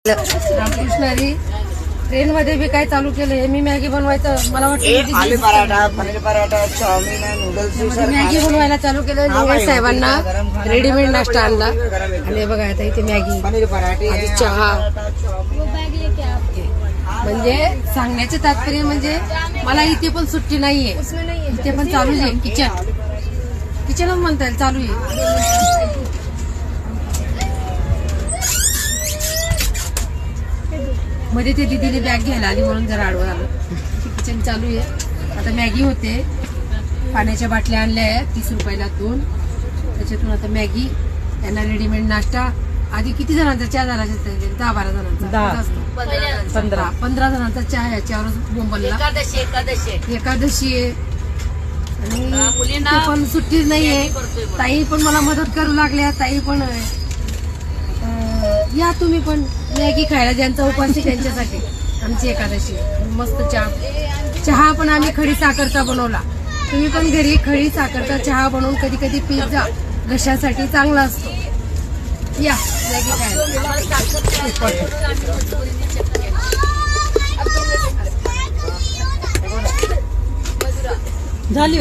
Ramakrishna Hari train मध्ये बी काय चालू केलं हे मी मॅगी बनवायचं मला वाटतं aloo paratha paneer paratha chowmein noodles Maggi बनवायला चालू केलं लिंगायत साहेबांना रेडीमेड नाश्ता आणला आणि हे बघा आता इथे मॅगी पनीर पराठे आणि चहा म्हणजे सांगण्याचे तात्पर्य म्हणजे मला इथे पण सुट्टी नाहीये इथे पण चालूच आहे किचनच म्हणता येईल चालू आहे मध्ये ते दीदीने बॅग घ्यायला आली म्हणून जरा आडवं आलं किचन चालू आहे आता मॅगी होते पाण्याच्या बाटल्या आणल्या आहेत 30 रुपयाला 2 त्याच्यातून आता मॅगी यांना रेडीमेड नाश्ता आधी किती जणांचा चहा झाला 10-12 जणांचा 15 जणांचा चहा याच्यावरच बोंबलला एकादशी आहे आणि इथे पण सुट्टी नाहीये ताई पण मला मदत करू लागल्या ताई पण या तुम्ही पण मॅगी खायला ज्यांचा उपास आहे त्यांच्यासाठी आमची एकादशी मस्त चहा पण आम्ही खडी साखरचा बनवला तुम्ही पण घरी खडी साखरचा चहा बनवून कधी कधी पीत जा घशासाठी चांगला असतो या मॅगी खायला झाली